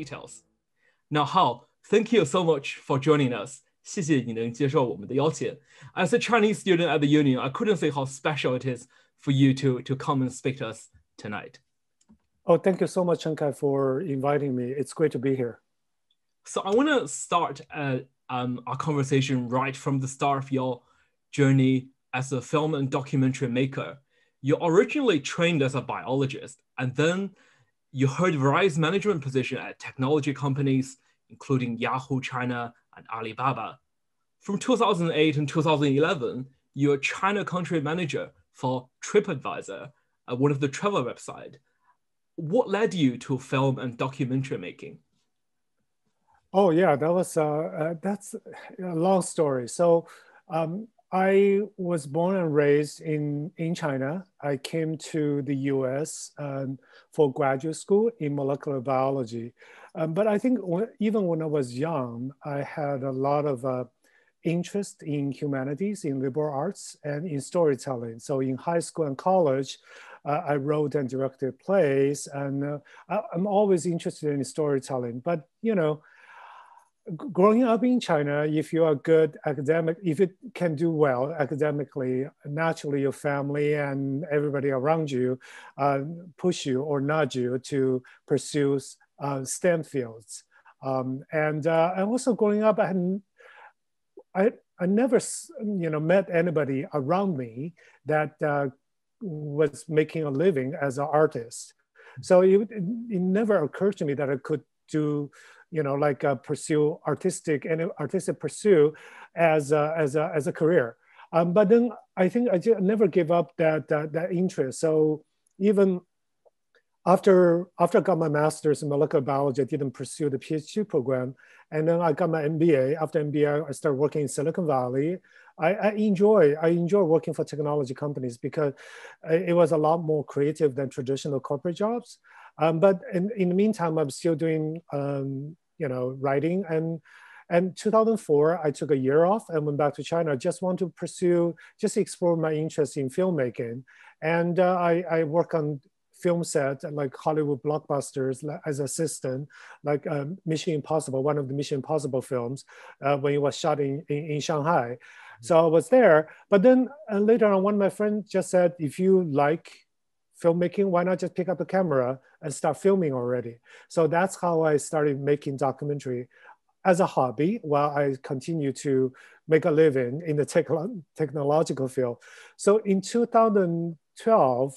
details. Now, Hao, thank you so much for joining us. 谢谢你能接受我们的邀请. As a Chinese student at the union, I couldn't say how special it is for you to come and speak to us tonight. Oh, thank you so much, Chiang-Kai, for inviting me. It's great to be here. So I want to start our conversation right from the start of your journey as a film and documentary maker. You originally trained as a biologist, and then you held various management positions at technology companies, including Yahoo China and Alibaba. From 2008 and 2011, you're China country manager for TripAdvisor, one of the travel websites. What led you to film and documentary making? Oh yeah, that's a long story. So I was born and raised in China. I came to the US for graduate school in molecular biology. But I think even when I was young, I had a lot of interest in humanities, in liberal arts, and in storytelling. So in high school and college, I wrote and directed plays, and I'm always interested in storytelling. But you know, growing up in China, if you are good academic, if you can do well academically, naturally your family and everybody around you push you or nudge you to pursue STEM fields. And also growing up, I never met anybody around me that was making a living as an artist. So it never occurred to me that I could do pursue artistic pursuit as a career. But then I think I just never gave up that interest. So even after I got my master's in molecular biology, I didn't pursue the PhD program. And then I got my MBA. After MBA, I started working in Silicon Valley. I enjoy working for technology companies because it was a lot more creative than traditional corporate jobs. But in the meantime, I'm still doing writing. And 2004, I took a year off and went back to China. I just want to explore my interest in filmmaking. And I work on film set, like Hollywood blockbusters as assistant, like Mission Impossible, one of the Mission Impossible films, when it was shot in Shanghai. So I was there. But then later on, one of my friends just said, if you like filmmaking, why not just pick up the camera and start filming already? So that's how I started making documentary as a hobby while I continue to make a living in the technological field. So in 2012,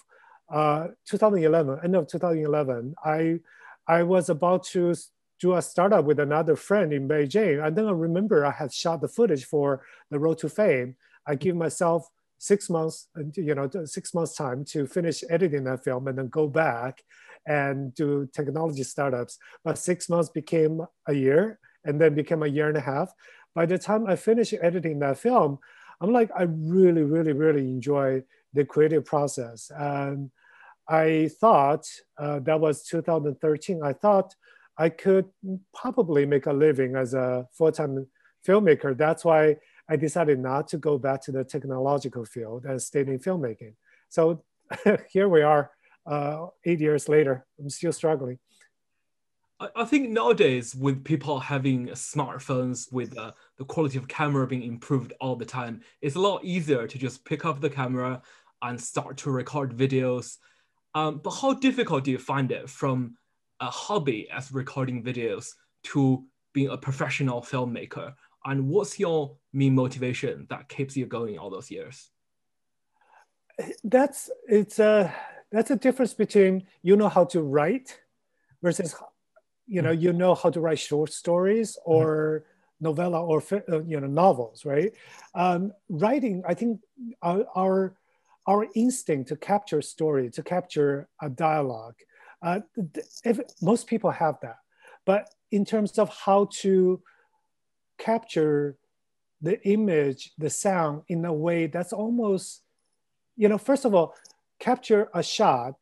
2011, end of 2011, I was about to do a startup with another friend in Beijing. And then I remember I had shot the footage for The Road to Fame. I give myself 6 months, 6 months time to finish editing that film and then go back and do technology startups. But 6 months became a year and then became a year and a half. By the time I finished editing that film, I'm like, I really, really, really enjoy the creative process. And I thought, that was 2013, I thought I could probably make a living as a full-time filmmaker. That's why I decided not to go back to the technological field and stayed in filmmaking. So here we are, 8 years later, I'm still struggling. I think nowadays with people having smartphones with the quality of camera being improved all the time, it's a lot easier to just pick up the camera and start to record videos. But how difficult do you find it from a hobby as recording videos to being a professional filmmaker? And what's your main motivation that keeps you going all those years? That's a difference between how to write versus you know how to write short stories or novella or novels, right? Writing, I think our instinct to capture story, to capture a dialogue, most people have that. But in terms of how to capture the image, the sound in a way that's almost, first of all, capture a shot,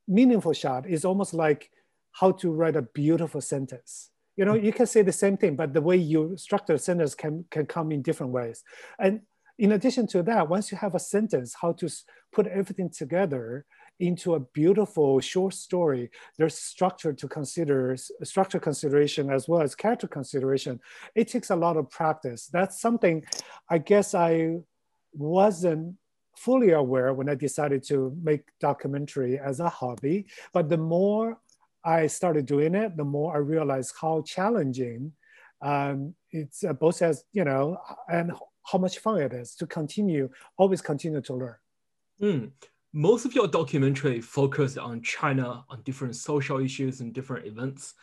meaningful shot is almost like how to write a beautiful sentence. You can say the same thing, but the way you structure a sentence can come in different ways. And in addition to that, once you have a sentence, how to put everything together into a beautiful short story, there's structure to consider, structure consideration as well as character consideration. It takes a lot of practice. That's something I guess I wasn't fully aware when I decided to make documentary as a hobby. But the more I started doing it, the more I realized how challenging it's both as, and how much fun it is to always continue to learn. Mm. Most of your documentary focused on China, on different social issues and different events.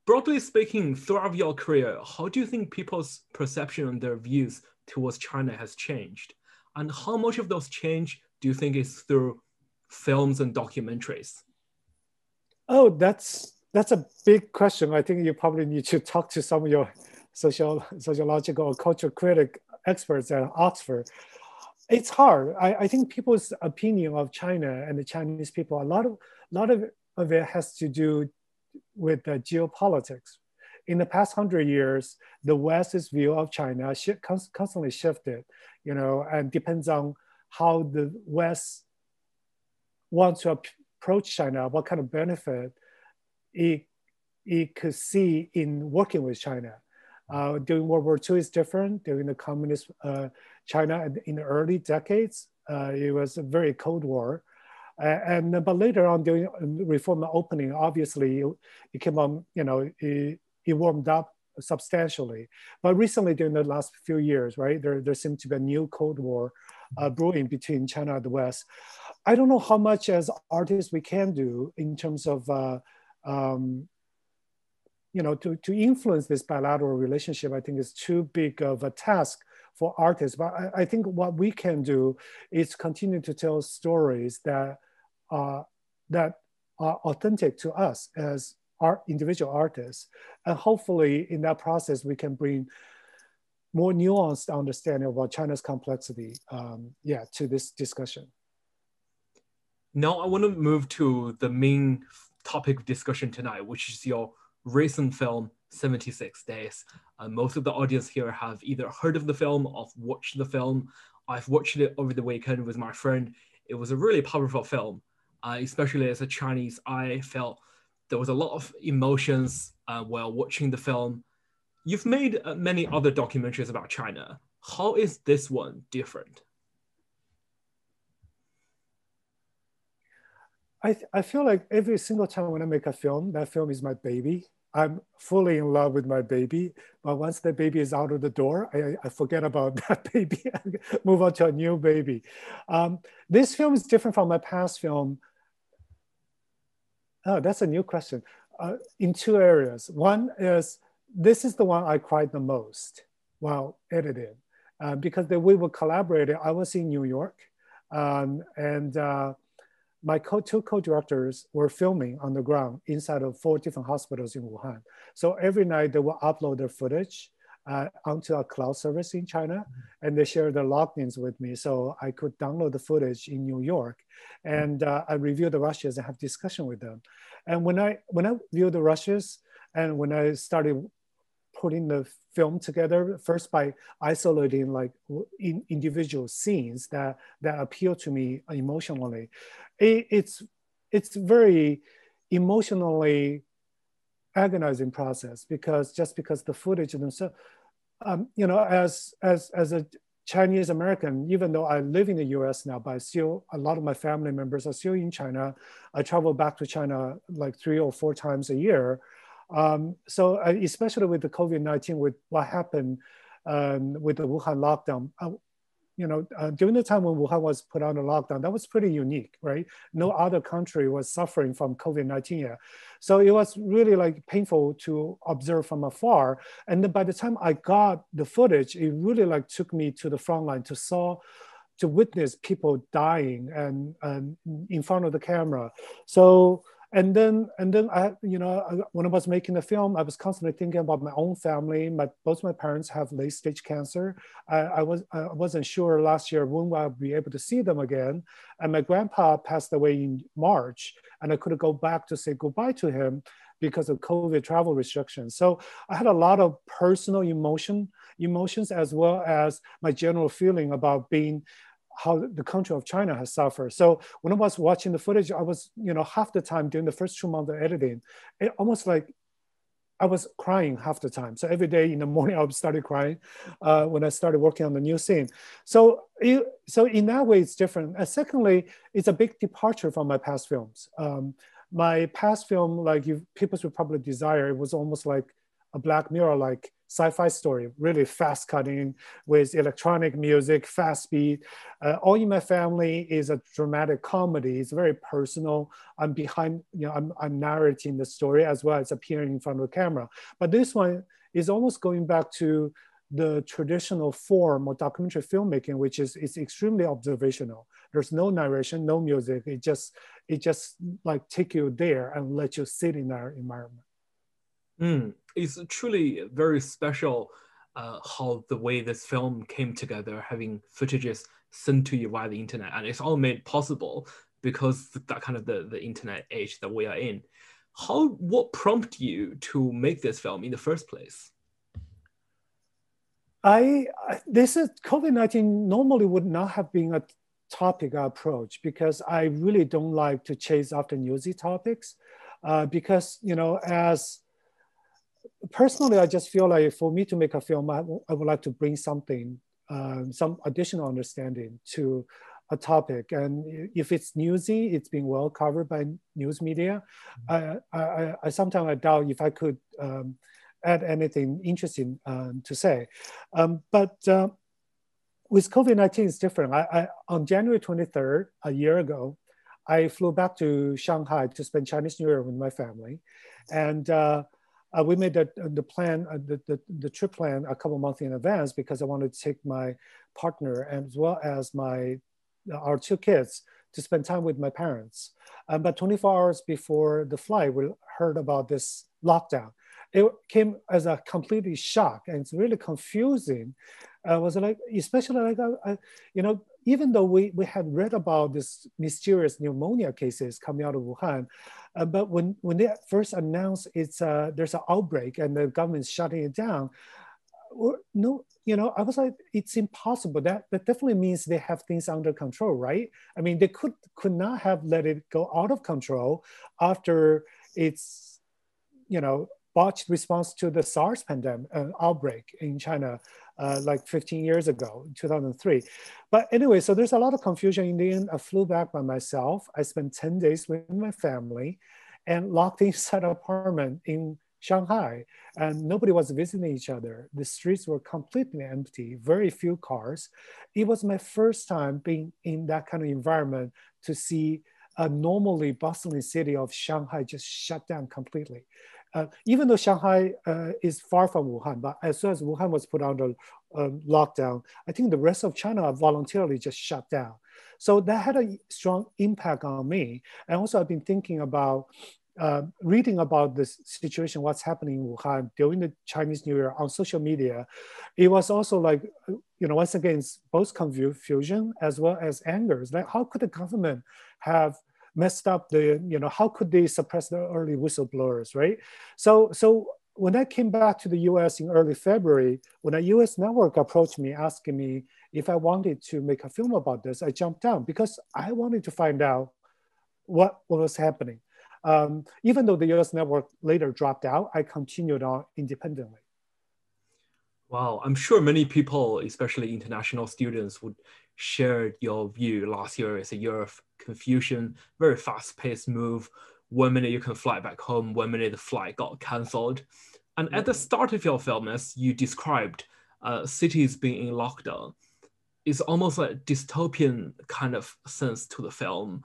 Broadly speaking, throughout your career, how do you think people's perception and their views towards China has changed? And how much of those change do you think is through films and documentaries? Oh, that's a big question. I think you probably need to talk to some of your sociological or cultural critic experts at Oxford. It's hard. I think people's opinion of China and the Chinese people, a lot of it has to do with the geopolitics. In the past 100 years, the West's view of China constantly shifted, and depends on how the West wants to approach China, what kind of benefit it could see in working with China. During World War II is different. During the communist China in the early decades, it was a very Cold War. But later on during reform and opening, obviously it came on, it warmed up substantially. But recently during the last few years, right, there seemed to be a new Cold War brewing between China and the West. I don't know how much as artists we can do in terms of to influence this bilateral relationship. I think is too big of a task for artists. But I think what we can do is continue to tell stories that are authentic to us as our individual artists. And hopefully in that process, we can bring more nuanced understanding about China's complexity to this discussion. Now I want to move to the main topic of discussion tonight, which is your recent film, 76 Days. Most of the audience here have either heard of the film or watched the film. I've watched it over the weekend with my friend. It was a really powerful film, especially as a Chinese. I felt there was a lot of emotions while watching the film. You've made many other documentaries about China. How is this one different? I feel like every single time when I make a film, that film is my baby. I'm fully in love with my baby, but once the baby is out of the door, I forget about that baby and move on to a new baby. This film is different from my past film. Oh, that's a new question. In two areas. One is, this is the one I cried the most while editing, because we were collaborating. I was in New York, and my two co-directors were filming on the ground inside of 4 different hospitals in Wuhan. So every night they will upload their footage onto a cloud service in China, and they share their logins with me, so I could download the footage in New York, and I review the rushes and have discussion with them. And when I view the rushes, and when I started putting the film together, first by isolating like individual scenes that appeal to me emotionally, it's very emotionally agonizing process, because the footage themselves, as a Chinese American, even though I live in the US now, but still a lot of my family members are still in China. I travel back to China like 3 or 4 times a year. So especially with the COVID-19, with what happened with the Wuhan lockdown, during the time when Wuhan was put on a lockdown, that was pretty unique, right? No other country was suffering from COVID-19 yet. So it was really like painful to observe from afar. And then by the time I got the footage, it really like took me to the front line to witness people dying and in front of the camera. So, and then I, when I was making the film, I was constantly thinking about my own family. Both my parents have late stage cancer. I wasn't sure last year when I'll be able to see them again. And my grandpa passed away in March, and I couldn't go back to say goodbye to him because of COVID travel restrictions. So I had a lot of personal emotions, as well as my general feeling about how the country of China has suffered. So when I was watching the footage, I was, half the time during the first 2 months of editing, it almost like I was crying half the time. So every day in the morning, I started crying when I started working on the new scene. So in that way, it's different. And secondly, it's a big departure from my past films. My past film, like People's Republic Desire, it was almost like a Black Mirror, like sci-fi story, really fast cutting with electronic music, fast speed. All in My Family is a dramatic comedy. It's very personal. I'm behind, I'm narrating the story as well as appearing in front of the camera. But this one is almost going back to the traditional form of documentary filmmaking, which is extremely observational. There's no narration, no music. It just like take you there and let you sit in that environment. It's truly very special how the way this film came together, having footages sent to you via the internet, and it's all made possible because that kind of the internet age that we are in. What prompted you to make this film in the first place? This is COVID-19 normally would not have been a topic I approach, because I really don't like to chase after newsy topics, because as personally, I just feel like for me to make a film, I would like to bring something, some additional understanding to a topic. And if it's newsy, it's being well covered by news media. I sometimes doubt if I could add anything interesting to say. But with COVID-19, it's different. On January 23rd, a year ago, I flew back to Shanghai to spend Chinese New Year with my family. And we made the trip plan a couple months in advance because I wanted to take my partner as well as our 2 kids to spend time with my parents. But 24 hours before the flight, we heard about this lockdown. It came as a completely shock, and it's really confusing. Was like, especially like, even though we had read about this mysterious pneumonia cases coming out of Wuhan, but when they first announced there's an outbreak and the government's shutting it down, I was like, it's impossible. That definitely means they have things under control, right? I mean, they could not have let it go out of control after its, botched response to the SARS pandemic outbreak in China, like 15 years ago, 2003. But anyway, so there's a lot of confusion. In the end, I flew back by myself. I spent 10 days with my family and locked inside an apartment in Shanghai, and nobody was visiting each other. The streets were completely empty, very few cars. It was my first time being in that kind of environment to see a normally bustling city of Shanghai just shut down completely. Even though Shanghai is far from Wuhan, but as soon as Wuhan was put under lockdown, I think the rest of China voluntarily just shut down. So that had a strong impact on me. And also I've been thinking about reading about this situation, what's happening in Wuhan during the Chinese New Year on social media. It was also like, once again, both confusion as well as anger. Like, how could the government have messed up how could they suppress the early whistleblowers, right? So when I came back to the US in early February, when a US network approached me asking me if I wanted to make a film about this, I jumped down because I wanted to find out what was happening. Even though the US network later dropped out, I continued on independently. Wow, I'm sure many people, especially international students, would share your view. Last year is a year of confusion, very fast-paced move. 1 minute you can fly back home, 1 minute the flight got cancelled. And at the start of your film, as you described, cities being in lockdown, it's almost like a dystopian kind of sense to the film.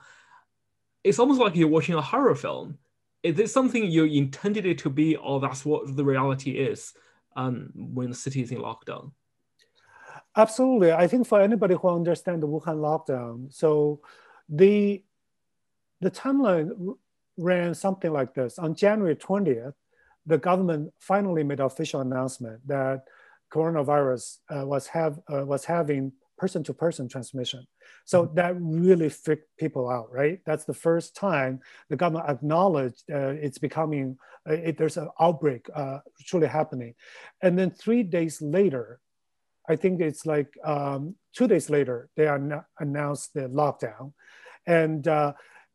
It's almost like you're watching a horror film. Is this something you intended it to be, or that's what the reality is when the city is in lockdown? Absolutely. I think for anybody who understands the Wuhan lockdown, so the timeline ran something like this. On January 20th, the government finally made an official announcement that coronavirus was having person-to-person transmission. So that really freaked people out, right? That's the first time the government acknowledged it's becoming, there's an outbreak truly happening. And then 3 days later, I think it's like 2 days later, they announced the lockdown. And,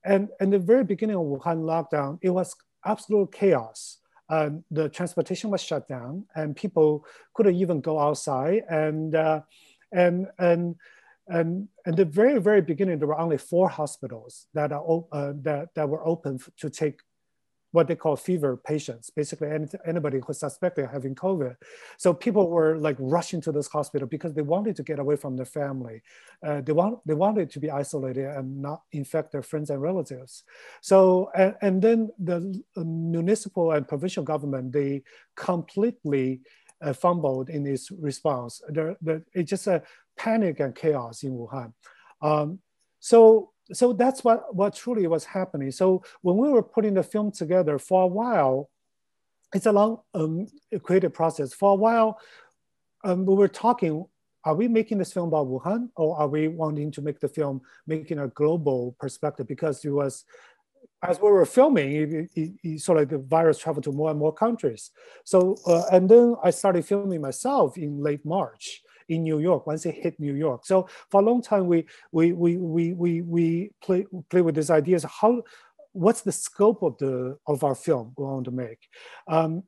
and the very beginning of Wuhan lockdown, it was absolute chaos. The transportation was shut down, and people couldn't even go outside. And the very, very beginning, there were only 4 hospitals that were open to take what they call fever patients, basically anybody who suspected having COVID. So people were like rushing to this hospital because they wanted to get away from their family. They wanted to be isolated and not infect their friends and relatives. So, and then the municipal and provincial government, they completely fumbled in its response. It's just a panic and chaos in Wuhan. So that's what truly was happening. So when we were putting the film together for a while, it's a long creative process. For a while, we were talking, are we making this film about Wuhan, or are we wanting to make the film making a global perspective? Because it was, as we were filming, it sort of like the virus traveled to more and more countries. So, and then I started filming myself in late March in New York, once it hit New York. So for a long time, we play with these ideas. What's the scope of our film we want to make? But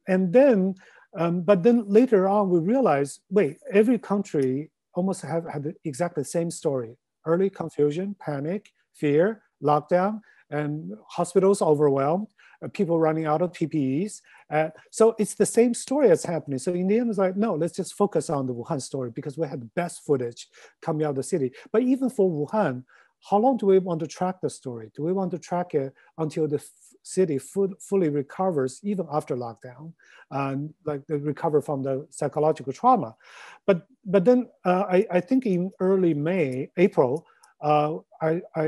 then later on, we realized, wait, every country almost had exactly the same story: early confusion, panic, fear, lockdown, and hospitals overwhelmed, people running out of PPEs. So it's the same story that's happening. So in the end, it's like, no, let's just focus on the Wuhan story because we had the best footage coming out of the city. But even for Wuhan, how long do we want to track the story? Do we want to track it until the city fully recovers, even after lockdown, and like they recover from the psychological trauma? But then I think in early April, I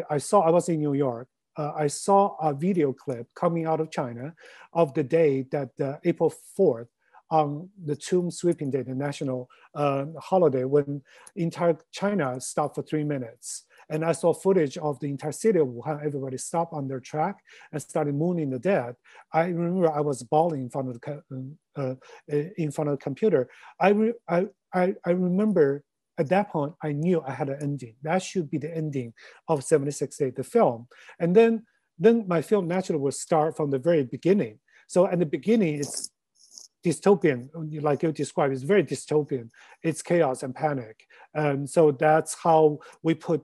was in New York. I saw a video clip coming out of China of the day that April 4th, the tomb sweeping day, the national holiday, when entire China stopped for 3 minutes. And I saw footage of the entire city of Wuhan. Everybody stopped on their track and started mourning the dead. I remember I was bawling in front of the computer. I remember at that point, I knew I had an ending. That should be the ending of 76 Days, the film. And then my film naturally will start from the very beginning. So at the beginning, it's dystopian, like you described, it's very dystopian. It's chaos and panic. And so that's how we put,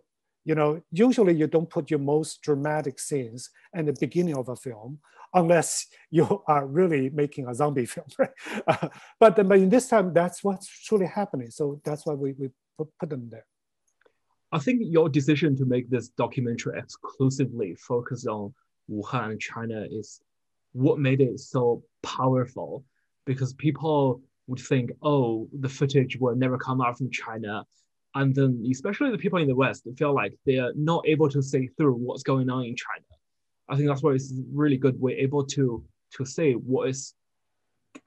usually you don't put your most dramatic scenes at the beginning of a film, unless you are really making a zombie film, right? But in this time, that's what's truly happening. So that's why we put them there. I think your decision to make this documentary exclusively focused on Wuhan, China, is what made it so powerful, because people would think, oh, the footage will never come out from China. And then especially the people in the West feel like they're not able to see through what's going on in China. I think that's why it's really good we're able to say what is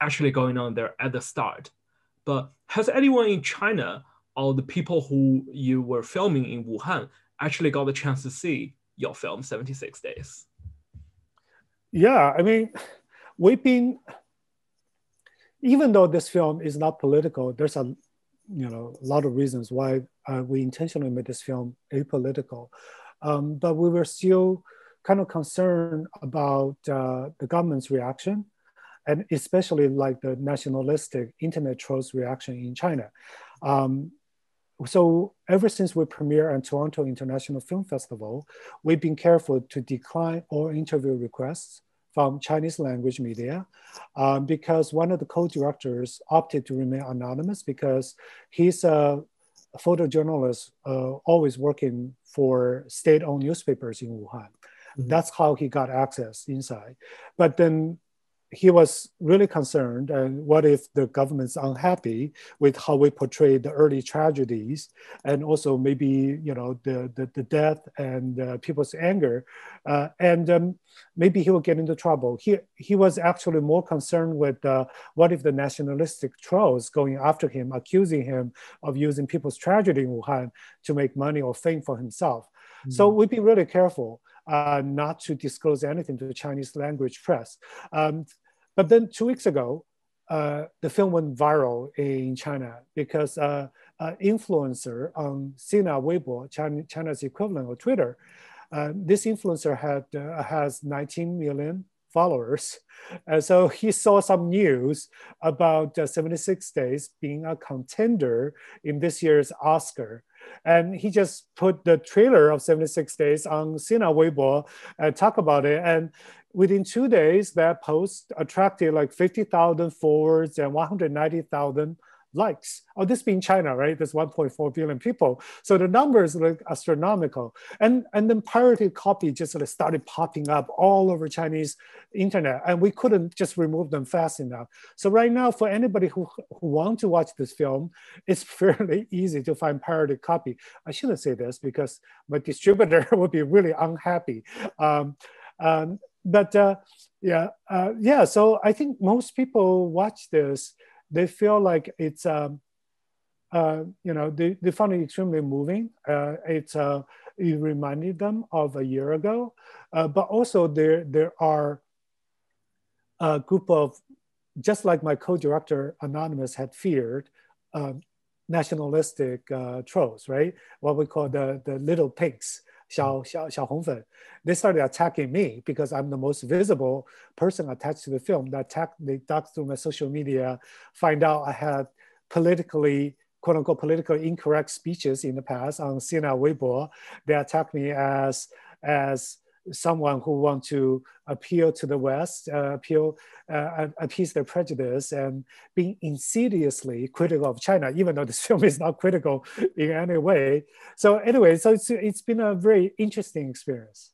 actually going on there at the start. But has anyone in China or the people who you were filming in Wuhan actually got the chance to see your film 76 Days? Yeah, I mean, even though this film is not political, there's a lot of reasons why we intentionally made this film apolitical. But we were still kind of concerned about the government's reaction, and especially like the nationalistic internet trolls reaction in China. So ever since we premiered at Toronto International Film Festival, we've been careful to decline all interview requests from Chinese language media, because one of the co-directors opted to remain anonymous because he's a photojournalist always working for state-owned newspapers in Wuhan. Mm-hmm. That's how he got access inside. But then he was really concerned, and what if the government's unhappy with how we portray the early tragedies, and also maybe the death and people's anger, and maybe he will get into trouble. He was actually more concerned with what if the nationalistic trolls going after him, accusing him of using people's tragedy in Wuhan to make money or fame for himself. Mm-hmm. So we'd be really careful not to disclose anything to the Chinese language press. But then 2 weeks ago, the film went viral in China because influencer on Sina Weibo, China's equivalent of Twitter. This influencer has 19 million followers. And so he saw some news about 76 Days being a contender in this year's Oscar. And he just put the trailer of 76 Days on Sina Weibo and talk about it. And within 2 days, that post attracted like 50,000 forwards and 190,000 likes. Oh, this being China, right? There's 1.4 billion people. So the numbers look astronomical. And then pirated copy just started popping up all over Chinese internet. And we couldn't just remove them fast enough. So right now, for anybody who want to watch this film, it's fairly easy to find pirated copy. I shouldn't say this because my distributor would be really unhappy. So I think most people watch this, they feel like it's, they found it extremely moving. It reminded them of a year ago, but also there are a group of, just like my co-director Anonymous had feared, nationalistic trolls, right? What we call the little pigs. 小红粉, they started attacking me because I'm the most visible person attached to the film. They dug through my social media, find out I had politically, quote unquote, politically incorrect speeches in the past on Sina Weibo. They attacked me as someone who wants to appeal to the West, appease their prejudice, and being insidiously critical of China, even though this film is not critical in any way. So anyway, so it's been a very interesting experience.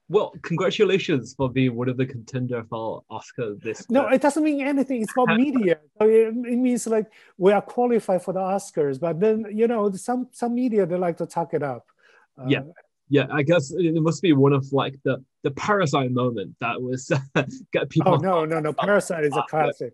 Well, congratulations for being one of the contender for Oscar this No, it doesn't mean anything. It's about media. So it means like we are qualified for the Oscars, but then, some media, they like to talk it up. Yeah, I guess it must be one of like the Parasite moment that was get people. Oh no! Parasite is a classic.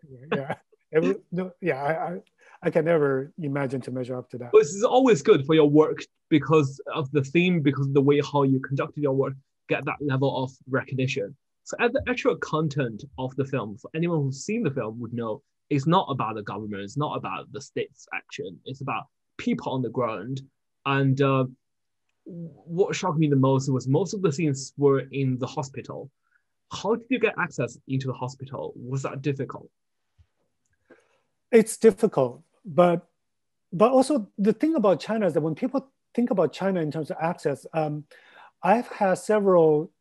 I can never imagine to measure up to that. But this is always good for your work because of the theme, because of the way how you conducted your work, get that level of recognition. So at the actual content of the film, for anyone who's seen the film would know, it's not about the government, it's not about the state's action, it's about people on the ground. And what shocked me the most was most of the scenes were in the hospital. How did you get access into the hospital? Was that difficult? It's difficult, but also the thing about China is that when people think about China in terms of access, I've had several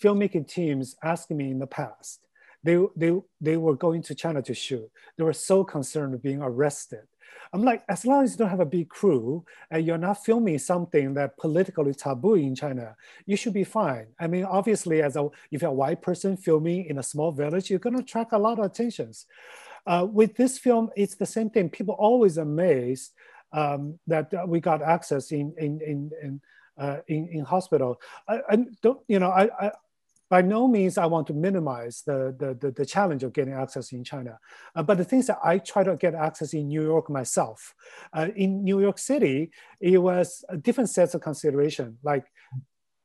filmmaking teams asking me in the past. They were going to China to shoot. They were so concerned of being arrested. I'm like, as long as you don't have a big crew and you're not filming something that politically taboo in China, you should be fine. I mean, obviously, if you're a white person filming in a small village, you're going to attract a lot of attentions. With this film, it's the same thing. People always amazed that we got access in hospital. By no means I want to minimize the challenge of getting access in China. But the things that I try to get access in New York myself. In New York City, it was a different sets of consideration, like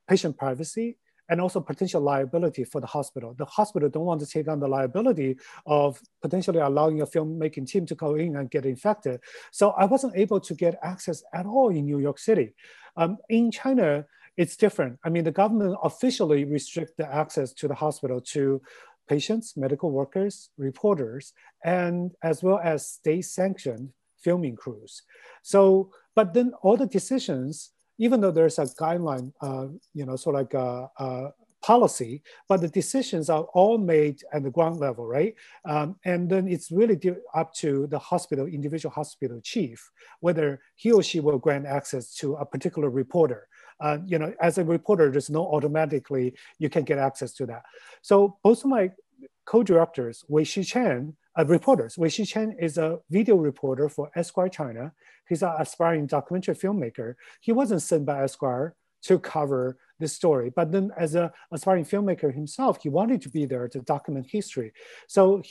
patient privacy and also potential liability for the hospital. The hospital don't want to take on the liability of potentially allowing a filmmaking team to go in and get infected. So I wasn't able to get access at all in New York City. In China, it's different. I mean, the government officially restrict the access to the hospital to patients, medical workers, reporters, and as well as state-sanctioned filming crews. So, but then all the decisions, even though there's a guideline, sort of like a policy, but the decisions are all made at the ground level, right? And then it's really up to the hospital, individual hospital chief, whether he or she will grant access to a particular reporter. As a reporter, there's no automatically you can get access to that. So both of my co-directors, Wei-Shi Chen, reporters. Wei-Shi Chen is a video reporter for Esquire China. He's an aspiring documentary filmmaker. He wasn't sent by Esquire to cover this story, but then as an aspiring filmmaker himself, he wanted to be there to document history. So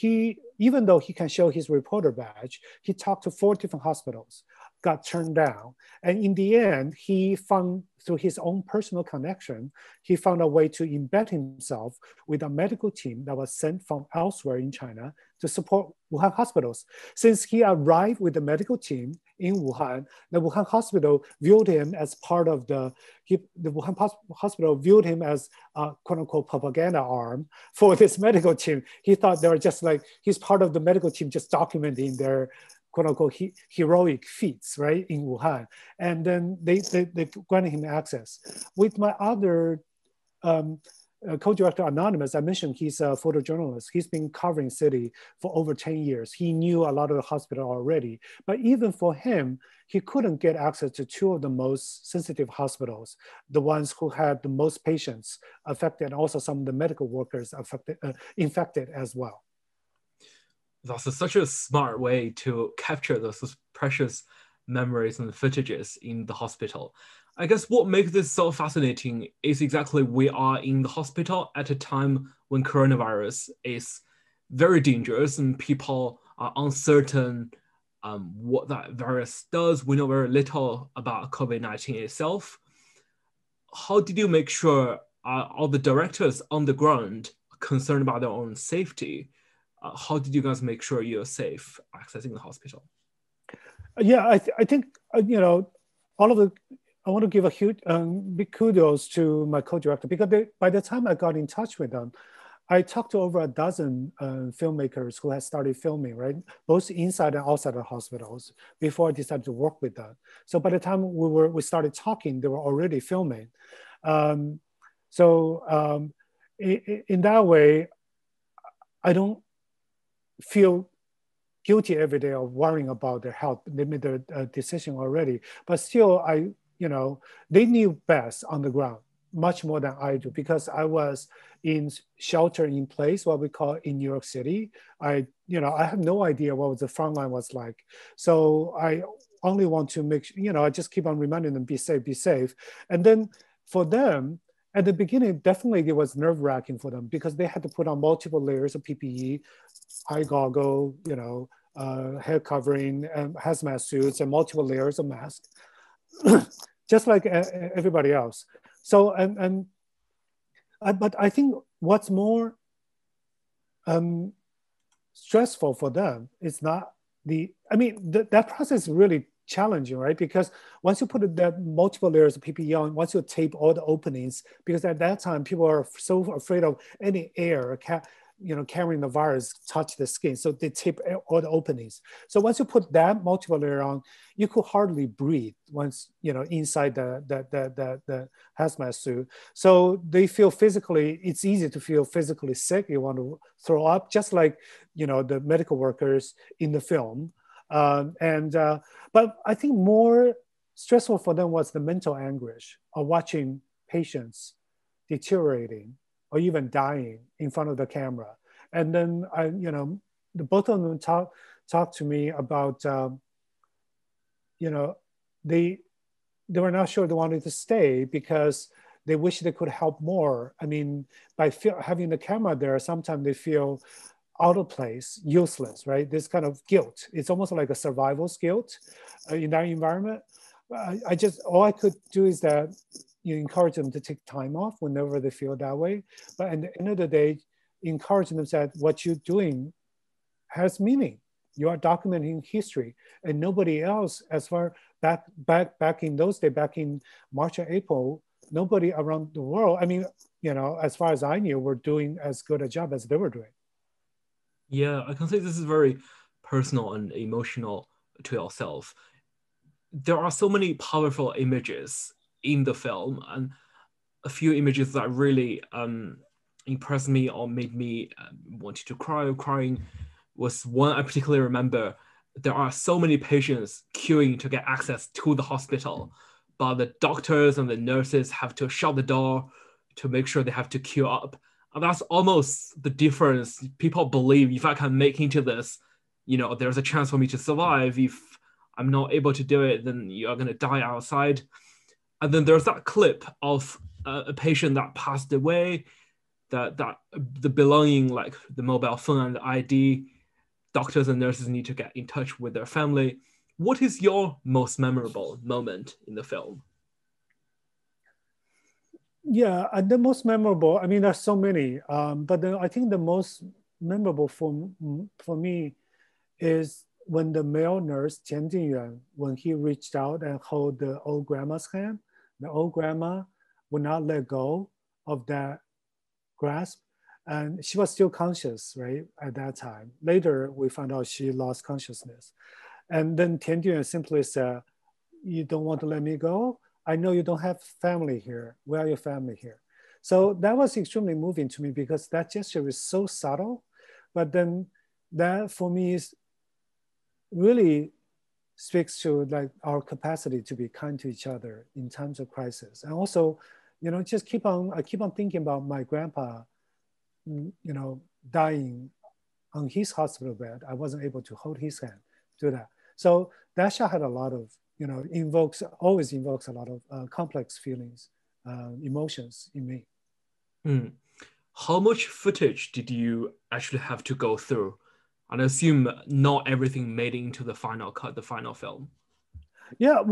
even though he can show his reporter badge, he talked to 4 different hospitals, got turned down. And in the end, he found, through his own personal connection, he found a way to embed himself with a medical team that was sent from elsewhere in China to support Wuhan hospitals. Since he arrived with the medical team, in Wuhan. The Wuhan hospital viewed him as part of the Wuhan hospital viewed him as a quote unquote propaganda arm for this medical team. He thought they were just like, he's part of the medical team just documenting their quote unquote heroic feats, right, in Wuhan. And then they granted him access. With my other co-director Anonymous, I mentioned he's a photojournalist. He's been covering city for over 10 years. He knew a lot of the hospital already, but even for him, he couldn't get access to two of the most sensitive hospitals, the ones who had the most patients affected, and also some of the medical workers infected as well. That's such a smart way to capture those precious memories and footages in the hospital. I guess what makes this so fascinating is exactly we are in the hospital at a time when coronavirus is very dangerous and people are uncertain what that virus does. We know very little about COVID-19 itself. How did you make sure all the directors on the ground are concerned about their own safety? How did you guys make sure you're safe accessing the hospital? Yeah, I think, all of the, I want to give a huge big kudos to my co-director, because by the time I got in touch with them, I talked to over a dozen filmmakers who had started filming, right? Both inside and outside of hospitals before I decided to work with them. So by the time we started talking, they were already filming. In that way, I don't feel guilty every day of worrying about their health. They made their decision already, but still, they knew best on the ground, much more than I do, because I was in shelter in place, what we call in New York City. I have no idea what the front line was like. So I only want to make sure, I just keep on reminding them, be safe, be safe. And then for them, at the beginning, definitely it was nerve-wracking for them because they had to put on multiple layers of PPE, eye goggle, hair covering, hazmat suits, and multiple layers of masks, just like everybody else. So, but I think what's more stressful for them is not that process is really challenging, right? Because once you put that multiple layers of PPE on, once you tape all the openings, because at that time people are so afraid of any air carrying the virus touch the skin, so they tape all the openings. So once you put that multiple layer on, you could hardly breathe once inside the hazmat suit. So they feel physically, it's easy to feel physically sick. You want to throw up, just like the medical workers in the film. But I think more stressful for them was the mental anguish of watching patients deteriorating or even dying in front of the camera. And then both of them talked to me about, they were not sure they wanted to stay because they wish they could help more. I mean, by having the camera there, sometimes they feel out of place, useless, right? This kind of guilt. It's almost like a survival's guilt in that environment. All I could do is that you encourage them to take time off whenever they feel that way. But at the end of the day, encourage them that what you're doing has meaning. You are documenting history, and nobody else, as far back in those days, back in March or April, nobody around the world, as far as I knew, were doing as good a job as they were doing. Yeah, I can say this is very personal and emotional to yourself. There are so many powerful images in the film, and a few images that really impressed me or made me want to cry or crying was one I particularly remember. There are so many patients queuing to get access to the hospital, but the doctors and the nurses have to shut the door to make sure they have to queue up. And that's almost the difference. People believe if I can make into this, there's a chance for me to survive. If I'm not able to do it, then you're going to die outside. And then there's that clip of a patient that passed away, that the belonging, like the mobile phone and the ID, doctors and nurses need to get in touch with their family. What is your most memorable moment in the film? Yeah, the most memorable, there's so many, but I think the most memorable for me is when the male nurse Tian Jingyuan, when he reached out and hold the old grandma's hand, the old grandma would not let go of that grasp. And she was still conscious, right, at that time. Later, we found out she lost consciousness. And then Tian Jingyuan simply said, you don't want to let me go? I know you don't have family here. Where are your family here? So that was extremely moving to me because that gesture is so subtle, but then that for me is really speaks to like our capacity to be kind to each other in times of crisis. And also, just I keep on thinking about my grandpa, dying on his hospital bed. I wasn't able to hold his hand, do that. So that shot had a lot of, always invokes a lot of complex feelings, emotions in me. Mm. How much footage did you actually have to go through? And I assume not everything made it into the final cut, the final film. Yeah,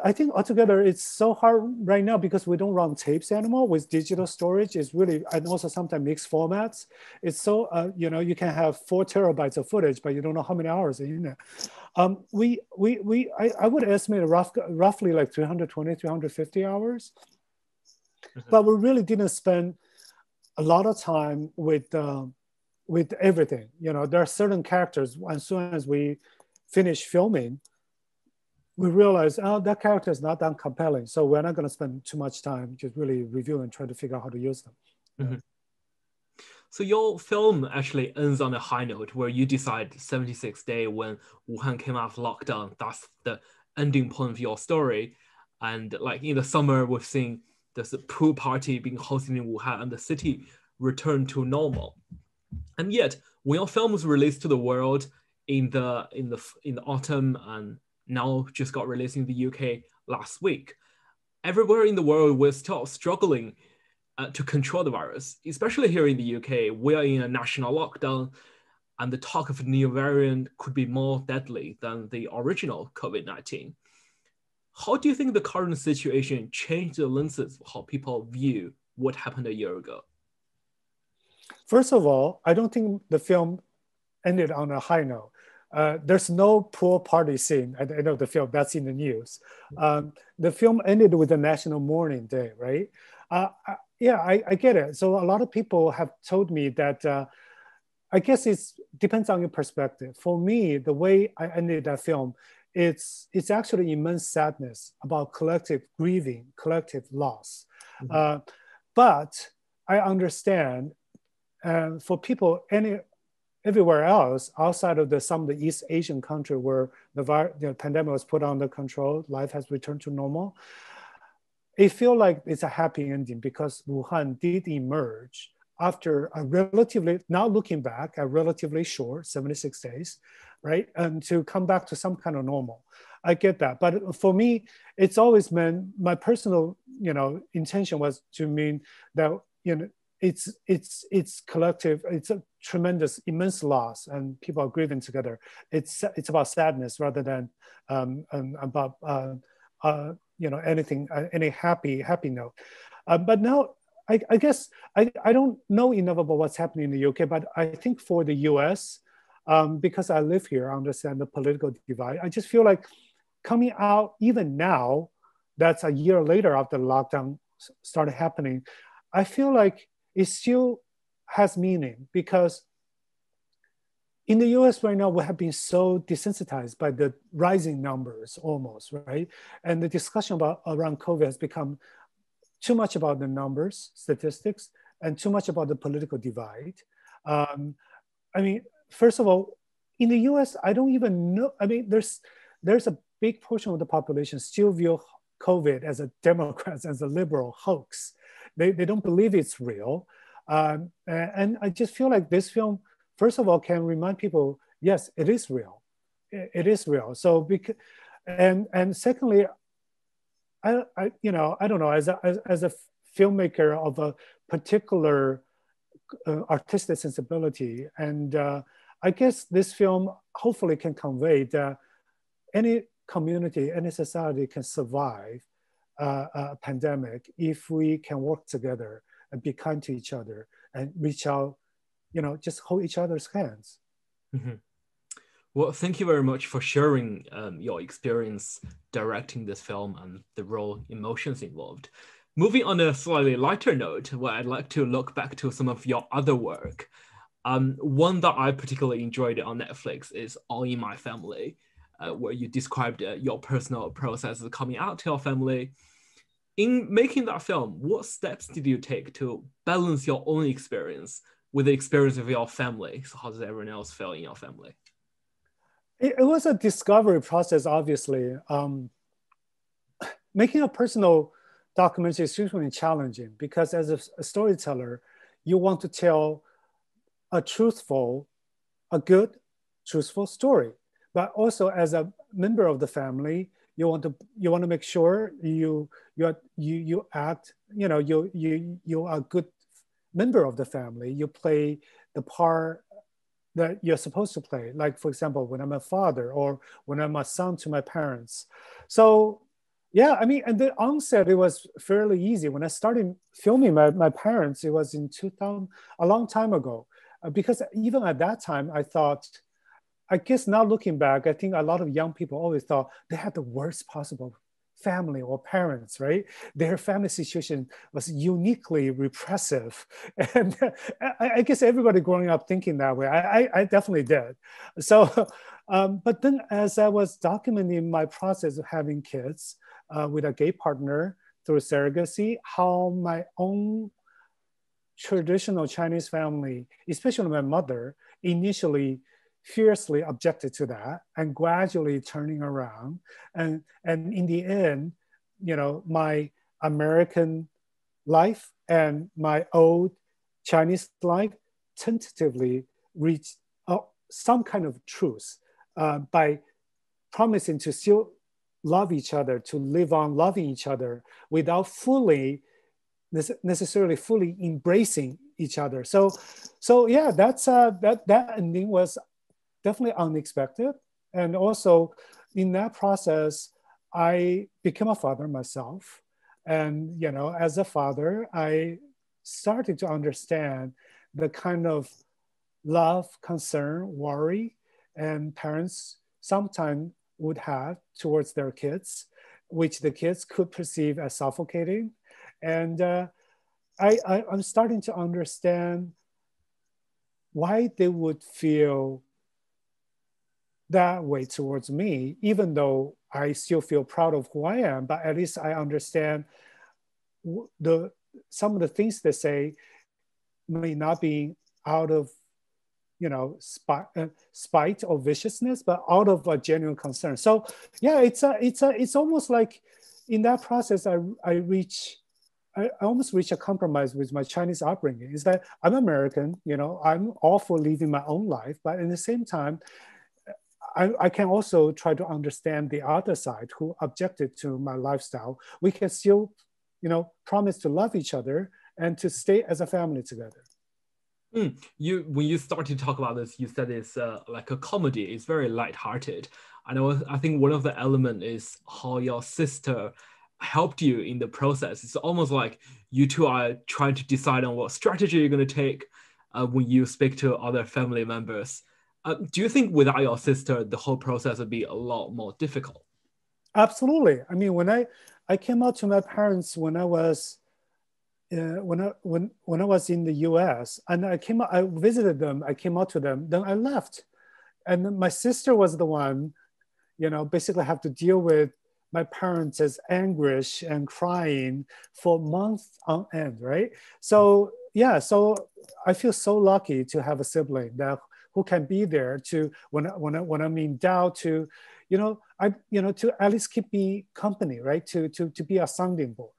I think altogether it's so hard right now because we don't run tapes anymore with digital storage. It's really, and also sometimes mixed formats. It's so, you can have 4 terabytes of footage, but you don't know how many hours are in there. I would estimate roughly like 320, 350 hours. But we really didn't spend a lot of time with everything. There are certain characters, as soon as we finish filming, we realized, oh, that character is not that compelling. So we're not going to spend too much time just really reviewing and trying to figure out how to use them. Mm-hmm. So your film actually ends on a high note where you decide 76 day when Wuhan came out of lockdown, that's the ending point of your story. And like in the summer, we've seen there's a pool party being hosted in Wuhan and the city returned to normal. And yet, when your film was released to the world in the autumn and now just got released in the UK last week, everywhere in the world we're still struggling to control the virus, especially here in the UK. We are in a national lockdown, and the talk of a new variant could be more deadly than the original COVID-19. How do you think the current situation changed the lenses of how people view what happened a year ago? First of all, I don't think the film ended on a high note. There's no pool party scene at the end of the film. That's in the news. The film ended with the National Mourning Day, right? I get it. So a lot of people have told me that I guess it depends on your perspective. For me, the way I ended that film, it's actually immense sadness about collective grieving, collective loss. Mm-hmm. But I understand for people everywhere else outside of some of the East Asian country where the pandemic was put under control, life has returned to normal. I feel like it's a happy ending because Wuhan did emerge after a relatively, now looking back, a relatively short 76 days, right? And to come back to some kind of normal. I get that. But for me, it's always meant, my personal, intention was to mean that, it's collective, it's a tremendous, immense loss, and people are grieving together. It's about sadness rather than about anything, any happy note. But now, I guess I don't know enough about what's happening in the UK, but I think for the US, because I live here, I understand the political divide. I just feel like coming out, even now, that's a year later after the lockdown started happening, I feel like it still has meaning because in the US right now, we have been so desensitized by the rising numbers almost, right? And the discussion around COVID has become too much about the numbers, statistics, and too much about the political divide. First of all, in the US, I don't even know, there's a big portion of the population still view COVID as a Democrat, as a liberal hoax. They don't believe it's real. And I just feel like this film, first of all, can remind people, yes, it is real. It is real. So, and secondly, I don't know, as a filmmaker of a particular artistic sensibility, and I guess this film hopefully can convey that any community, any society can survive a pandemic if we can work together and be kind to each other and reach out, just hold each other's hands. Mm-hmm. Well, thank you very much for sharing your experience directing this film and the raw emotions involved. Moving on a slightly lighter note, where I'd like to look back to some of your other work. One that I particularly enjoyed on Netflix is All in My Family, where you described your personal process of coming out to your family. In making that film, what steps did you take to balance your own experience with the experience of your family? So how does everyone else feel in your family? It was a discovery process, obviously. Making a personal documentary is extremely challenging because as a storyteller, you want to tell a good, truthful story. But also as a member of the family, you want to make sure you act, you are a good member of the family. You play the part that you're supposed to play. Like, for example, when I'm a father or when I'm a son to my parents. So yeah, I mean, at the onset, it was fairly easy. When I started filming my parents, it was in 2000, a long time ago. Because even at that time, I thought, I guess now looking back, I think a lot of young people always thought they had the worst possible family or parents, right? Their family situation was uniquely repressive. And I guess everybody growing up thinking that way, I definitely did. So, but then as I was documenting my process of having kids with a gay partner through surrogacy, how my own traditional Chinese family, especially my mother, initially fiercely objected to that and gradually turning around. And in the end, my American life and my old Chinese life tentatively reached some kind of truce by promising to still love each other, to live on loving each other without necessarily fully embracing each other. So yeah, that ending was definitely unexpected. And also in that process, I became a father myself. And, as a father, I started to understand the kind of love, concern, worry, and parents sometimes would have towards their kids, which the kids could perceive as suffocating. And I'm starting to understand why they would feel that way towards me, even though I still feel proud of who I am, but at least I understand some of the things they say may not be out of spite or viciousness, but out of a genuine concern. So yeah, it's almost like in that process I almost reach a compromise with my Chinese upbringing. Is that I'm American, I'm all for living my own life, but at the same time, I can also try to understand the other side who objected to my lifestyle. We can still, promise to love each other and to stay as a family together. When you started to talk about this, you said it's like a comedy. It's very lighthearted. I think one of the element is how your sister helped you in the process. It's almost like you two are trying to decide on what strategy you're going to take when you speak to other family members. Do you think without your sister, the whole process would be a lot more difficult? Absolutely. I mean, when I came out to my parents when I was when I was in the U.S. and I visited them, I came out to them, then I left, and my sister was the one, basically have to deal with my parents' anguish and crying for months on end, right? So yeah, so I feel so lucky to have a sibling that who can be there to when I'm in doubt to, to at least keep me company, right? To be a sounding board.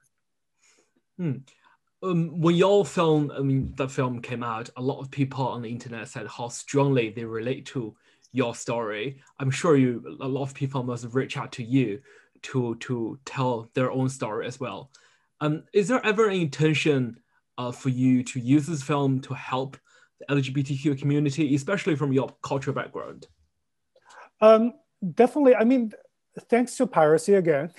When your film, the film came out, a lot of people on the internet said how strongly they relate to your story. I'm sure a lot of people must reach out to you to tell their own story as well. Is there ever an intention for you to use this film to help the LGBTQ community, especially from your cultural background? Definitely. I mean, thanks to piracy again.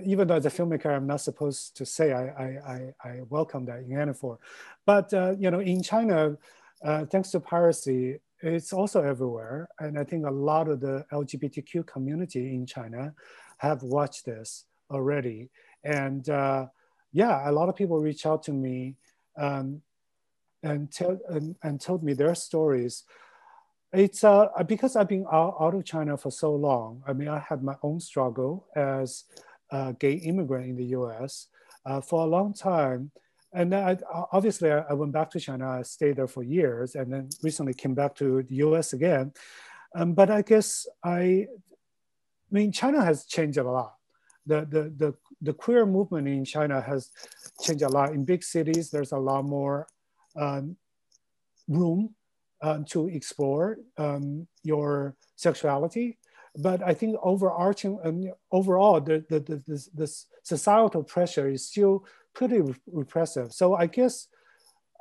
Even though as a filmmaker, I'm not supposed to say I welcome that in any form. But in China, thanks to piracy, it's also everywhere. And I think a lot of the LGBTQ community in China have watched this already. And yeah, a lot of people reach out to me um, and told me their stories. It's because I've been out of China for so long. I mean, I had my own struggle as a gay immigrant in the US for a long time. And then obviously I went back to China. I stayed there for years and then recently came back to the US again. But I guess I mean, China has changed a lot. The queer movement in China has changed a lot. In big cities, there's a lot more room to explore your sexuality. But I think overarching and overall, the societal pressure is still pretty repressive. So I guess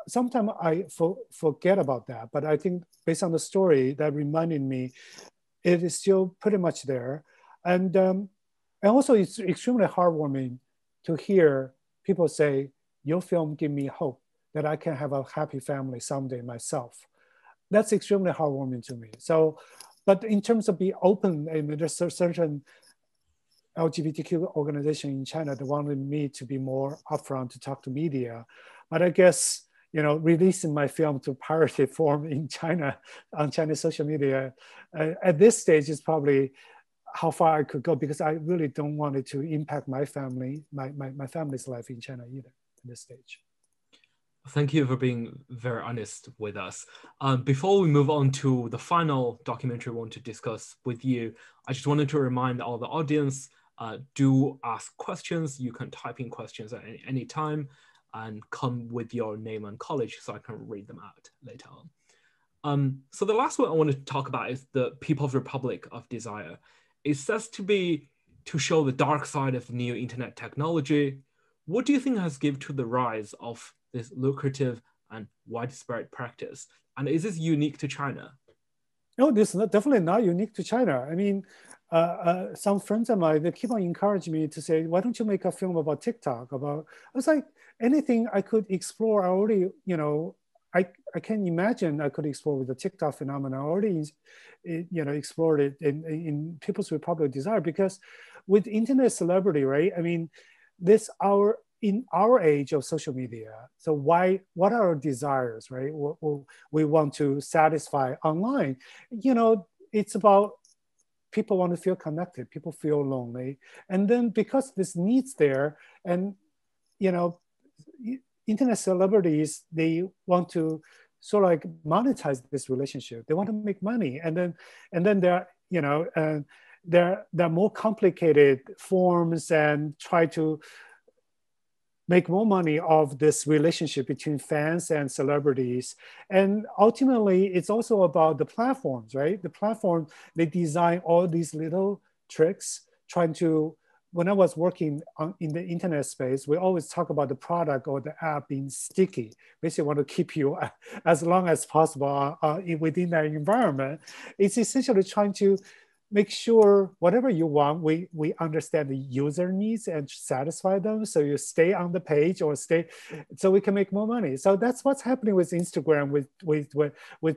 sometimes I forget about that. But I think based on the story that reminded me, it is still pretty much there. And also it's extremely heartwarming to hear people say, your film gave me hope that I can have a happy family someday myself. That's extremely heartwarming to me. So, but in terms of being open, I mean, there's certain LGBTQ organization in China that wanted me to be more upfront to talk to media. But I guess, you know, releasing my film to pirated form in China on Chinese social media at this stage is probably how far I could go, because I really don't want it to impact my family, my family's life in China either at this stage. Thank you for being very honest with us. Before we move on to the final documentary we want to discuss with you, I just wanted to remind all the audience, do ask questions. You can type in questions at any time and come with your name and college so I can read them out later on. So the last one I want to talk about is the People's Republic of Desire. It says to show the dark side of new internet technology. What do you think has given to the rise of this lucrative and widespread practice? And is this unique to China? No, this is definitely not unique to China. I mean, some friends of mine, they keep on encouraging me to say, why don't you make a film about TikTok? I was like, anything I could explore, I already, you know, I can imagine I could explore with the TikTok phenomenon. I already, you know, explored it in People's Republic of Desire, because with internet celebrity, right? I mean, in our age of social media, so what are our desires, right? We want to satisfy online. You know, it's about people want to feel connected, people feel lonely. And then because this need's there, and, you know, internet celebrities, they want to sort of like monetize this relationship. They want to make money. And then there, you know, there are more complicated forms and try to make more money of this relationship between fans and celebrities. And ultimately, it's also about the platforms, right? The platform, they design all these little tricks trying to, when I was working in the internet space, we always talk about the product or the app being sticky. Basically want to keep you as long as possible within that environment. It's essentially trying to make sure whatever you want, we understand the user needs and satisfy them. So you stay on the page or stay, so we can make more money. So that's what's happening with Instagram, with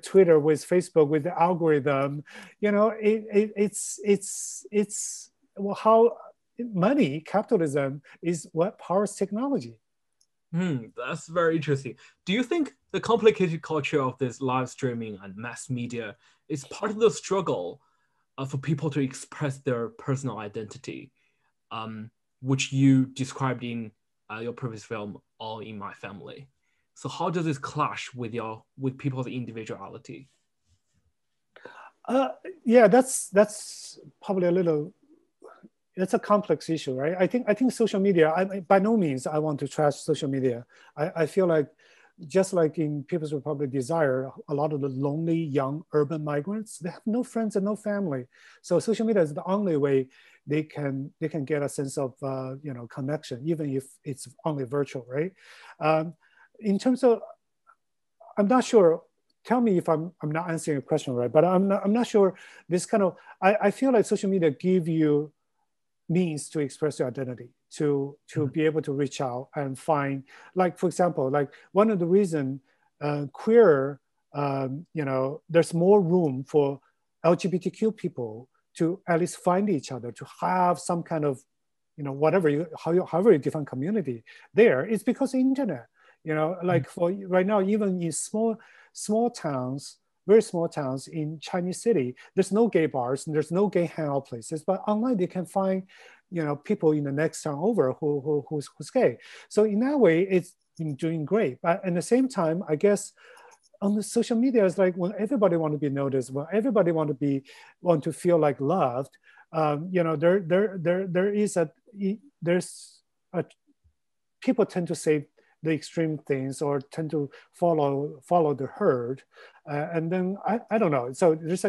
Twitter, with Facebook, with the algorithm. You know, it's well, how money, capitalism is what powers technology. That's very interesting. Do you think the complicated culture of this live streaming and mass media is part of the struggle for people to express their personal identity, which you described in your previous film, All in My Family? So how does this clash with people's individuality? Yeah, that's probably a little. It's a complex issue, right? I think social media. By no means I want to trash social media. I feel like, just like in People's Republic Desire, a lot of the lonely young urban migrants, they have no friends and no family. So social media is the only way they can get a sense of you know, connection, even if it's only virtual, right? In terms of, I'm not sure. Tell me if I'm not answering your question right, but I'm not sure. This kind of, I feel like social media give you means to express your identity, to be able to reach out and find, like, for example, like one of the reason queer there's more room for LGBTQ people to at least find each other, to have some kind of, however you define community there. It's because of the internet. Like for right now, even in small towns, very small towns in Chinese city, there's no gay bars and there's no gay hangout places, but online they can find, people in the next town over who's gay. So in that way, it's been doing great. But at the same time, I guess on the social media, it's like when everybody want to be noticed, when everybody want to feel like loved, there's a people tend to say the extreme things or tend to follow the herd, and then I don't know. So there's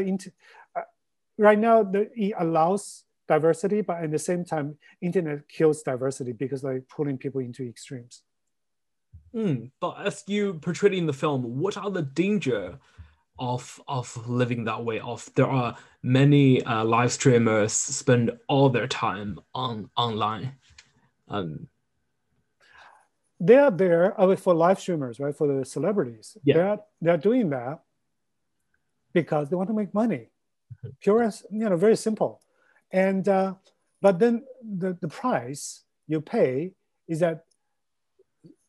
right now it allows diversity, but at the same time, internet kills diversity because like pulling people into extremes. But as you portrayed in the film, what are the danger of living that way? There are many live streamers spend all their time online. They are there for live streamers, right? For the celebrities, yeah, they're doing that because they want to make money. Pure as very simple. And but then the price you pay is that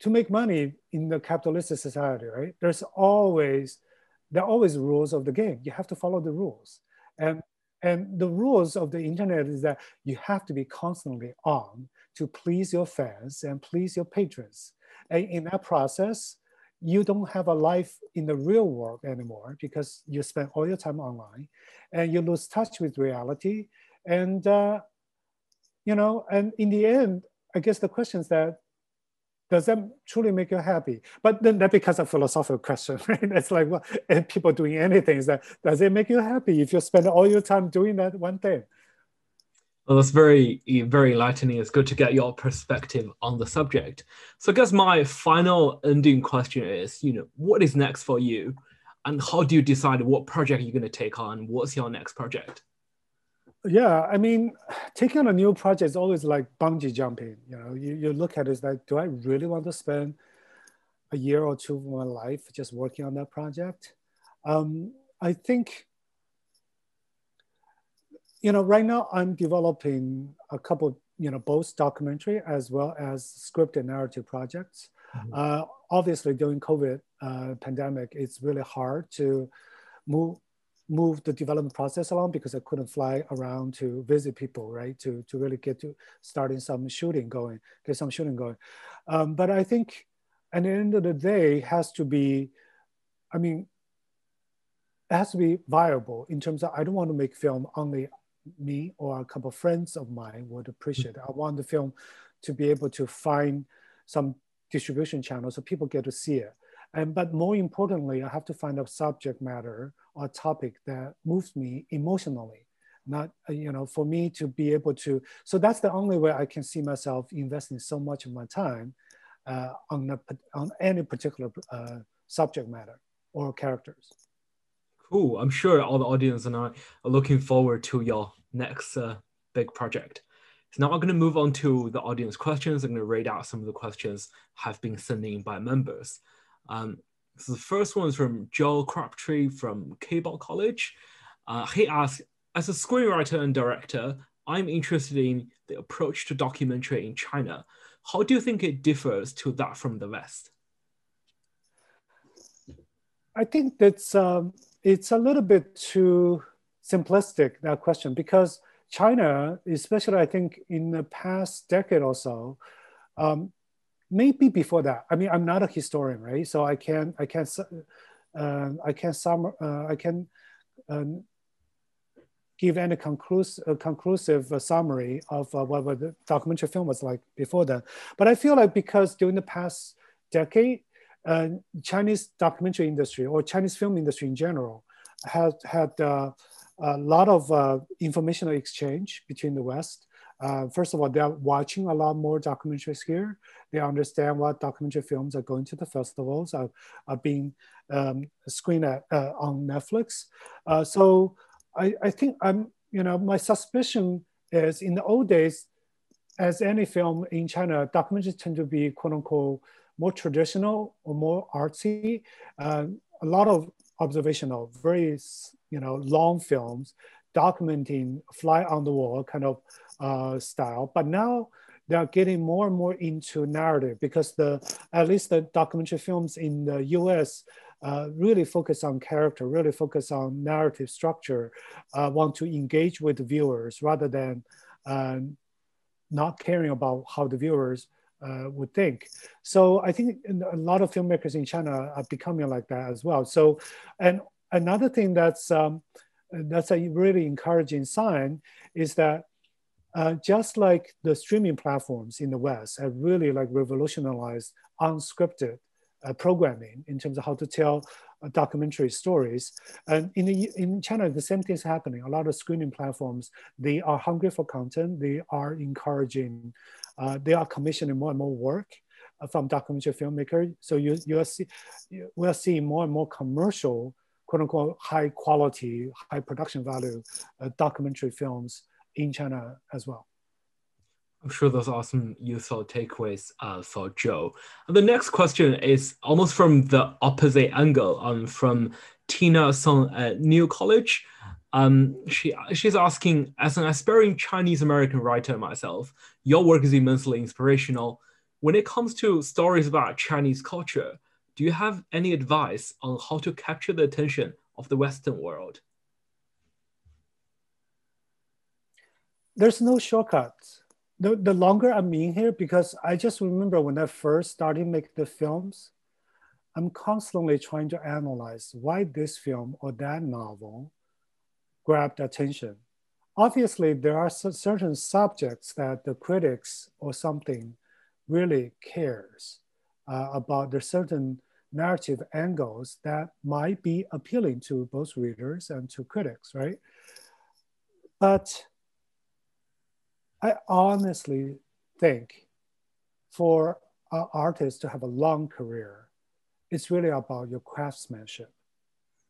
to make money in the capitalistic society, right? There are always rules of the game. You have to follow the rules. And the rules of the internet is that you have to be constantly on to please your fans and please your patrons. And in that process, you don't have a life in the real world anymore because you spend all your time online and you lose touch with reality. And, and in the end, I guess the question is that, does that truly make you happy? But then that becomes a philosophical question, right? It's like, well, and people doing anything, is that, does it make you happy if you spend all your time doing that one thing? Well, that's very, very enlightening. It's good to get your perspective on the subject. So I guess my final ending question is, what is next for you? And how do you decide what project you're going to take on? What's your next project? Yeah, I mean, taking on a new project is always like bungee jumping. You look at it, it's like, do I really want to spend a year or two of my life just working on that project? I think, right now I'm developing a couple, both documentary as well as script and narrative projects. Mm-hmm. Obviously, during COVID pandemic, it's really hard to move the development process along because I couldn't fly around to visit people, right? To really get to starting some shooting going, get some shooting going. But I think at the end of the day, it has to be viable in terms of, I don't want to make film only me or a couple of friends of mine would appreciate. I want the film to be able to find some distribution channels so people get to see it. But more importantly, I have to find a subject matter or topic that moves me emotionally, not, for me to be able to. So that's the only way I can see myself investing so much of my time on any particular subject matter or characters. Cool. I'm sure all the audience and I are looking forward to your next big project. So now I'm going to move on to the audience questions. I'm going to read out some of the questions have been sent in by members. So the first one is from Joel Crabtree from Cable College. He asks, as a screenwriter and director, I'm interested in the approach to documentary in China. How do you think it differs to that from the West? I think that's it's a little bit too simplistic, that question, because China, especially I think in the past decade or so, maybe before that. I mean, I'm not a historian, right? So I can give any conclusive summary of what the documentary film was like before that. But I feel like because during the past decade, Chinese documentary industry or Chinese film industry in general has had a lot of informational exchange between the West. First of all, they're watching a lot more documentaries here. They understand what documentary films are going to the festivals, are being screened on Netflix. So I think my suspicion is in the old days, as any film in China, documentaries tend to be quote unquote more traditional or more artsy. A lot of observational, very long films, documenting fly on the wall kind of style. But now they are getting more and more into narrative because at least the documentary films in the US really focus on character, really focus on narrative structure, want to engage with the viewers rather than not caring about how the viewers would think. So I think a lot of filmmakers in China are becoming like that as well. So, and another thing that's a really encouraging sign is that just like the streaming platforms in the West have really like revolutionized unscripted programming in terms of how to tell documentary stories. And in China, the same thing is happening. A lot of screening platforms, they are hungry for content. They are encouraging, they are commissioning more and more work from documentary filmmakers. So we're seeing more and more commercial, quote unquote, high quality, high production value documentary films in China as well. I'm sure those are some useful takeaways for Joe. And the next question is almost from the opposite angle, from Tina Song at New College. She's asking, as an aspiring Chinese-American writer myself, your work is immensely inspirational. When it comes to stories about Chinese culture, do you have any advice on how to capture the attention of the Western world? There's no shortcuts. The longer I'm in here, because I just remember when I first started making the films, I'm constantly trying to analyze why this film or that novel grabbed attention. Obviously, there are certain subjects that the critics or something really cares about. There's certain narrative angles that might be appealing to both readers and to critics, right? But I honestly think for an artist to have a long career, it's really about your craftsmanship.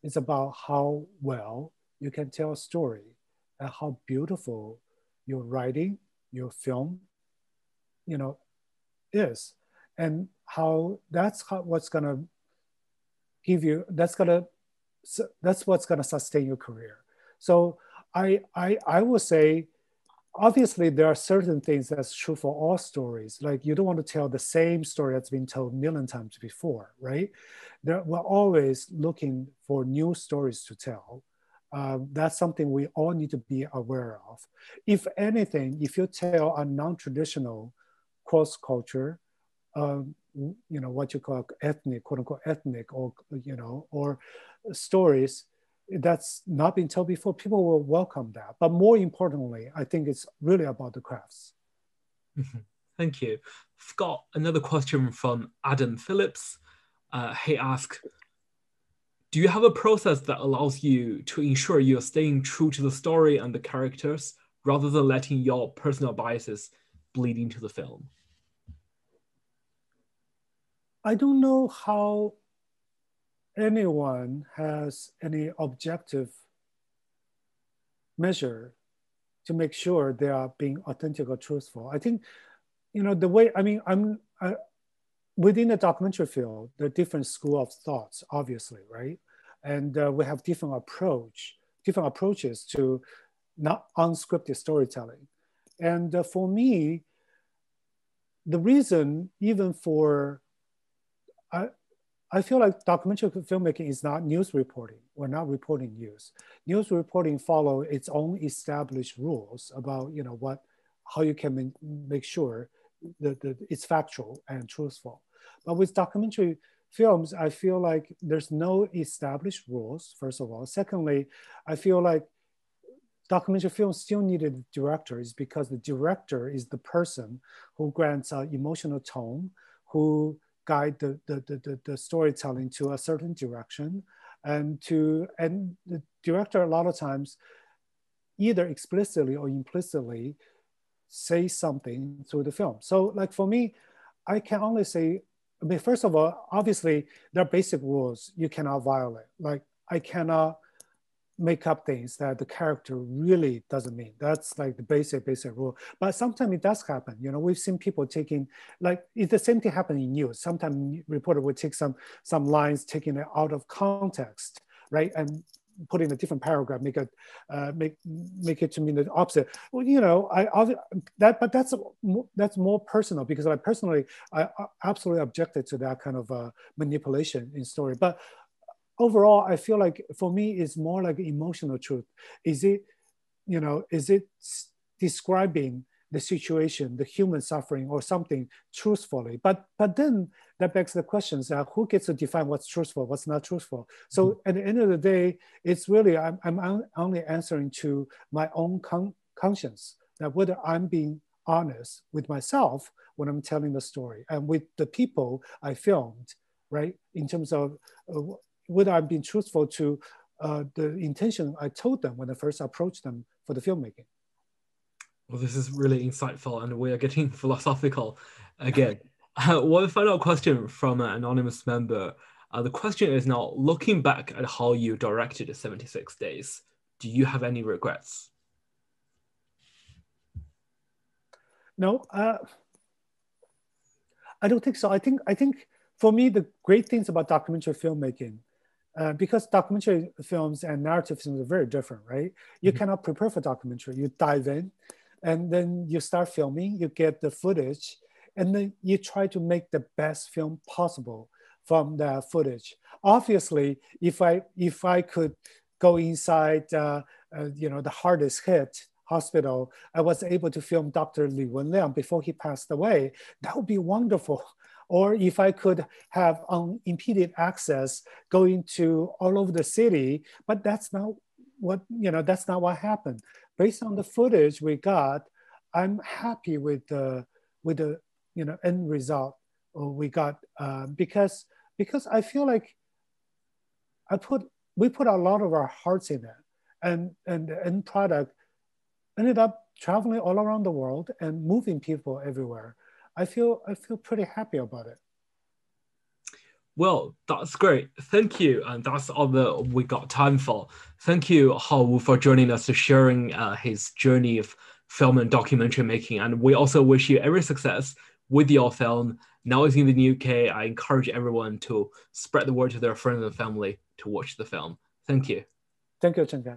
It's about how well you can tell a story and how beautiful your writing, your film, is. And how what's gonna give you, that's what's gonna sustain your career. So I would say, obviously, there are certain things that's true for all stories. Like you don't want to tell the same story that's been told a million times before, right? We're always looking for new stories to tell. That's something we all need to be aware of. If anything, if you tell a non-traditional cross-culture, what you call ethnic, quote unquote ethnic, or stories that's not been told before, people will welcome that. But more importantly, I think it's really about the crafts. Thank you. I've got another question from Adam Phillips. He asks, do you have a process that allows you to ensure you're staying true to the story and the characters rather than letting your personal biases bleed into the film? I don't know how anyone has any objective measure to make sure they are being authentic or truthful. I think, the way, within the documentary field, there are different school of thoughts, obviously, right? And we have different approaches to not unscripted storytelling. And for me, the reason, even for, I feel like documentary filmmaking is not news reporting. We're not reporting news. News reporting follow its own established rules about how you can make sure that it's factual and truthful. But with documentary films, I feel like there's no established rules, first of all. Secondly, I feel like documentary films still needed directors because the director is the person who grants an emotional tone, who guide the storytelling to a certain direction, and the director a lot of times either explicitly or implicitly say something through the film. So like for me, I can only say, first of all, obviously there are basic rules you cannot violate. Like I cannot make up things that the character really doesn't mean. That's like the basic rule. But sometimes it does happen. We've seen people taking, like it's the same thing happening in news. Sometimes reporter would take some lines taken out of context right? And put in a different paragraph, make it to mean the opposite. Well, but that's more personal, because I absolutely objected to that kind of manipulation in story. But overall, I feel like for me, it's more like emotional truth. Is it describing the situation, the human suffering or something truthfully? But then that begs the questions, who gets to define what's truthful, what's not truthful? So at the end of the day, it's really, I'm only answering to my own conscience, that whether I'm being honest with myself when I'm telling the story and with the people I filmed, right? In terms of whether I'm being truthful to the intention I told them when I first approached them for the filmmaking. Well, this is really insightful, and we are getting philosophical again. One final question from an anonymous member. The question is now, looking back at how you directed 76 Days, do you have any regrets? No, I don't think so. I think for me, the great things about documentary filmmaking, because documentary films and narrative films are very different, right? You cannot prepare for documentary. You dive in, and then you start filming, you get the footage, and then you try to make the best film possible from that footage. Obviously, if I could go inside, the hardest hit hospital, I was able to film Dr. Li Wenliang before he passed away, that would be wonderful. Or if I could have unimpeded access going to all over the city, but that's not what happened. Based on the footage we got, I'm happy with the end result we got, because I feel like we put a lot of our hearts in it, and the end product ended up traveling all around the world and moving people everywhere. I feel pretty happy about it. Well, that's great. Thank you. And that's all we got time for. Thank you, Hao, for joining us, to sharing his journey of film and documentary making. And we also wish you every success with your film. Now it's in the UK. I encourage everyone to spread the word to their friends and family to watch the film. Thank you. Thank you, Chen Kai.